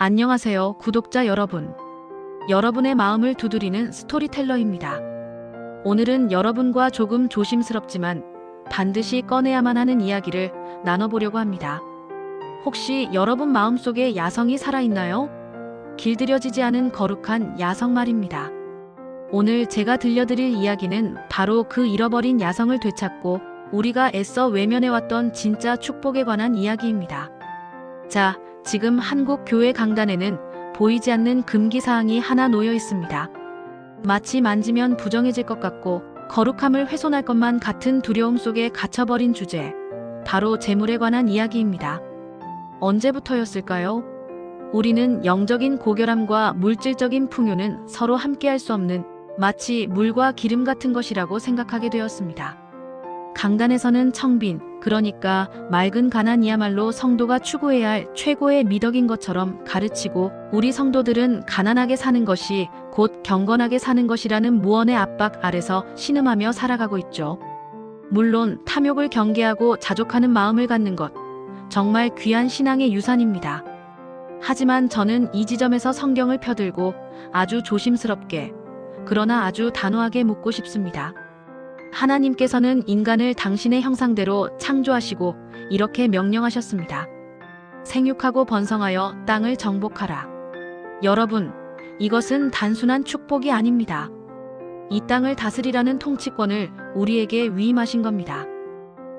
안녕하세요, 구독자 여러분. 여러분의 마음을 두드리는 스토리텔러입니다. 오늘은 여러분과 조금 조심스럽지만 반드시 꺼내야만 하는 이야기를 나눠보려고 합니다. 혹시 여러분 마음속에 야성이 살아있나요? 길들여지지 않은 거룩한 야성 말입니다. 오늘 제가 들려드릴 이야기는 바로 그 잃어버린 야성을 되찾고 우리가 애써 외면해왔던 진짜 축복에 관한 이야기입니다. 자, 지금 한국 교회 강단에는 보이지 않는 금기사항이 하나 놓여 있습니다. 마치 만지면 부정해질 것 같고 거룩함을 훼손할 것만 같은 두려움 속에 갇혀버린 주제, 바로 재물에 관한 이야기입니다. 언제부터였을까요? 우리는 영적인 고결함과 물질적인 풍요는 서로 함께할 수 없는 마치 물과 기름 같은 것이라고 생각하게 되었습니다. 강단에서는 청빈, 그러니까 맑은 가난이야말로 성도가 추구해야 할 최고의 미덕인 것처럼 가르치고, 우리 성도들은 가난하게 사는 것이 곧 경건하게 사는 것이라는 무언의 압박 아래서 신음하며 살아가고 있죠. 물론 탐욕을 경계하고 자족하는 마음을 갖는 것, 정말 귀한 신앙의 유산입니다. 하지만 저는 이 지점에서 성경을 펴들고 아주 조심스럽게, 그러나 아주 단호하게 묻고 싶습니다. 하나님께서는 인간을 당신의 형상대로 창조하시고 이렇게 명령하셨습니다. 생육하고 번성하여 땅을 정복하라. 여러분, 이것은 단순한 축복이 아닙니다. 이 땅을 다스리라는 통치권을 우리에게 위임하신 겁니다.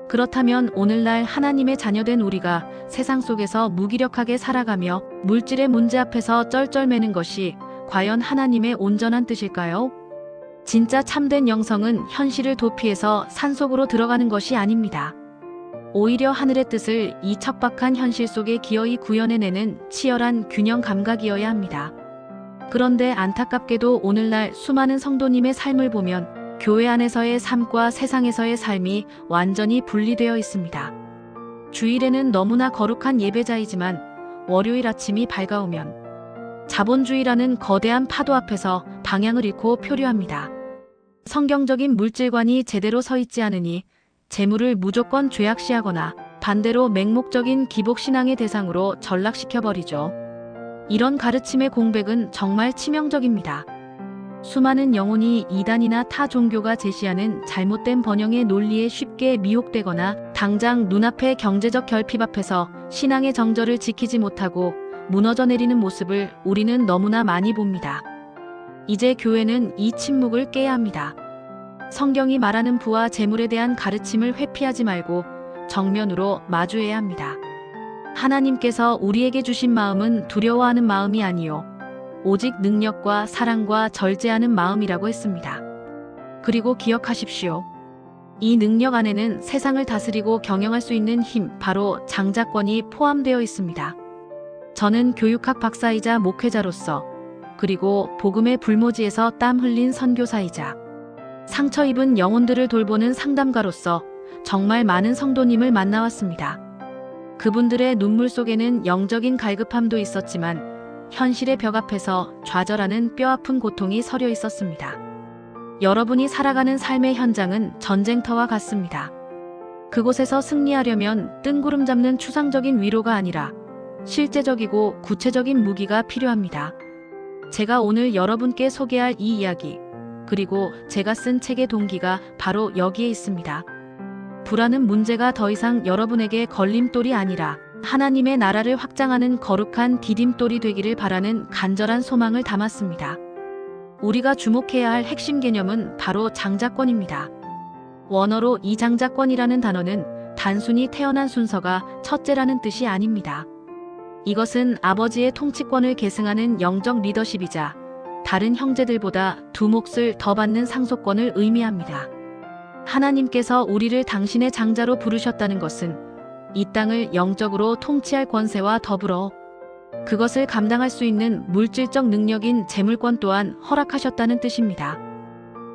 그렇다면 오늘날 하나님의 자녀된 우리가 세상 속에서 무기력하게 살아가며 물질의 문제 앞에서 쩔쩔매는 것이 과연 하나님의 온전한 뜻일까요? 진짜 참된 영성은 현실을 도피해서 산속으로 들어가는 것이 아닙니다. 오히려 하늘의 뜻을 이 척박한 현실 속에 기어이 구현해내는 치열한 균형 감각이어야 합니다. 그런데 안타깝게도 오늘날 수많은 성도님의 삶을 보면 교회 안에서의 삶과 세상에서의 삶이 완전히 분리되어 있습니다. 주일에는 너무나 거룩한 예배자이지만 월요일 아침이 밝아오면 자본주의라는 거대한 파도 앞에서 방향을 잃고 표류합니다. 성경적인 물질관이 제대로 서 있지 않으니 재물을 무조건 죄악시하거나 반대로 맹목적인 기복신앙의 대상으로 전락시켜버리죠. 이런 가르침의 공백은 정말 치명적입니다. 수많은 영혼이 이단이나 타 종교가 제시하는 잘못된 번영의 논리에 쉽게 미혹되거나 당장 눈앞의 경제적 결핍 앞에서 신앙의 정절을 지키지 못하고 무너져 내리는 모습을 우리는 너무나 많이 봅니다. 이제 교회는 이 침묵을 깨야 합니다. 성경이 말하는 부와 재물에 대한 가르침을 회피하지 말고 정면으로 마주해야 합니다. 하나님께서 우리에게 주신 마음은 두려워하는 마음이 아니요 오직 능력과 사랑과 절제하는 마음이라고 했습니다. 그리고 기억하십시오. 이 능력 안에는 세상을 다스리고 경영할 수 있는 힘, 바로 장자권이 포함되어 있습니다. 저는 교육학 박사이자 목회자로서, 그리고 복음의 불모지에서 땀 흘린 선교사이자 상처 입은 영혼들을 돌보는 상담가로서 정말 많은 성도님을 만나왔습니다. 그분들의 눈물 속에는 영적인 갈급함도 있었지만 현실의 벽 앞에서 좌절하는 뼈아픈 고통이 서려 있었습니다. 여러분이 살아가는 삶의 현장은 전쟁터와 같습니다. 그곳에서 승리하려면 뜬구름 잡는 추상적인 위로가 아니라 실제적이고 구체적인 무기가 필요합니다. 제가 오늘 여러분께 소개할 이 이야기, 그리고 제가 쓴 책의 동기가 바로 여기에 있습니다. 불안은 문제가 더 이상 여러분에게 걸림돌이 아니라 하나님의 나라를 확장하는 거룩한 디딤돌이 되기를 바라는 간절한 소망을 담았습니다. 우리가 주목해야 할 핵심 개념은 바로 장자권입니다. 원어로 이 장자권이라는 단어는 단순히 태어난 순서가 첫째라는 뜻이 아닙니다. 이것은 아버지의 통치권을 계승하는 영적 리더십이자 다른 형제들보다 두 몫을 더 받는 상속권을 의미합니다. 하나님께서 우리를 당신의 장자로 부르셨다는 것은 이 땅을 영적으로 통치할 권세와 더불어 그것을 감당할 수 있는 물질적 능력인 재물권 또한 허락하셨다는 뜻입니다.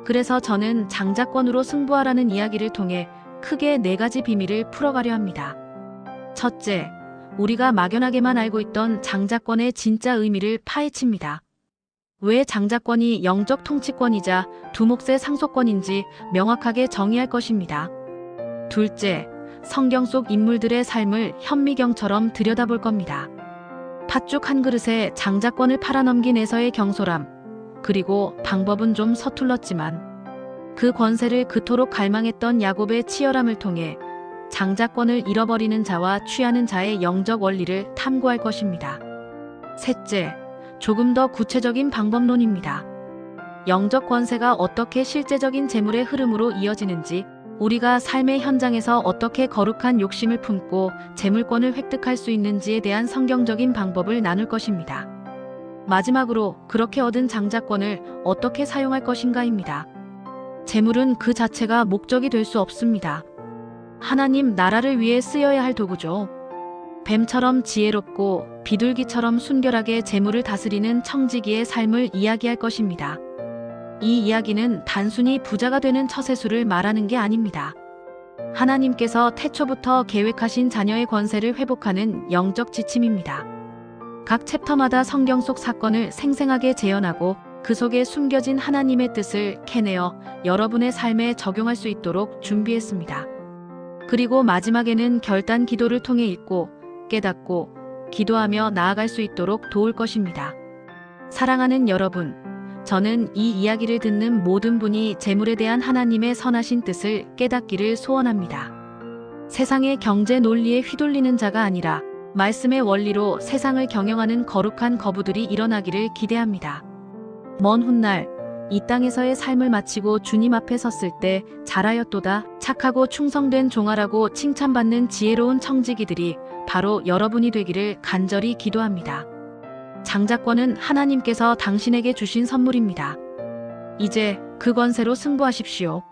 그래서 저는 장자권으로 승부하라는 이야기를 통해 크게 4가지 비밀을 풀어가려 합니다. 첫째, 우리가 막연하게만 알고 있던 장자권의 진짜 의미를 파헤칩니다. 왜 장자권이 영적 통치권이자 두 몫의 상속권인지 명확하게 정의할 것입니다. 둘째, 성경 속 인물들의 삶을 현미경처럼 들여다볼 겁니다. 팥죽 한 그릇에 장자권을 팔아넘긴 에서의 경솔함, 그리고 방법은 좀 서툴렀지만 그 권세를 그토록 갈망했던 야곱의 치열함을 통해 장자권을 잃어버리는 자와 취하는 자의 영적 원리를 탐구할 것입니다. 셋째, 조금 더 구체적인 방법론입니다. 영적 권세가 어떻게 실제적인 재물의 흐름으로 이어지는지, 우리가 삶의 현장에서 어떻게 거룩한 욕심을 품고 재물권을 획득할 수 있는지에 대한 성경적인 방법을 나눌 것입니다. 마지막으로 그렇게 얻은 장자권을 어떻게 사용할 것인가입니다. 재물은 그 자체가 목적이 될 수 없습니다. 하나님 나라를 위해 쓰여야 할 도구죠. 뱀처럼 지혜롭고 비둘기처럼 순결하게 재물을 다스리는 청지기의 삶을 이야기할 것입니다. 이 이야기는 단순히 부자가 되는 처세술을 말하는 게 아닙니다. 하나님께서 태초부터 계획하신 자녀의 권세를 회복하는 영적 지침입니다. 각 챕터마다 성경 속 사건을 생생하게 재현하고 그 속에 숨겨진 하나님의 뜻을 캐내어 여러분의 삶에 적용할 수 있도록 준비했습니다. 그리고 마지막에는 결단 기도를 통해 읽고 깨닫고 기도하며 나아갈 수 있도록 도울 것입니다. 사랑하는 여러분, 저는 이 이야기를 듣는 모든 분이 재물에 대한 하나님의 선하신 뜻을 깨닫기를 소원합니다. 세상의 경제 논리에 휘둘리는 자가 아니라 말씀의 원리로 세상을 경영하는 거룩한 거부들이 일어나기를 기대합니다. 먼 훗날 이 땅에서의 삶을 마치고 주님 앞에 섰을 때 잘하였도다, 착하고 충성된 종아라고 칭찬받는 지혜로운 청지기들이 바로 여러분이 되기를 간절히 기도합니다. 장자권은 하나님께서 당신에게 주신 선물입니다. 이제 그 권세로 승부하십시오.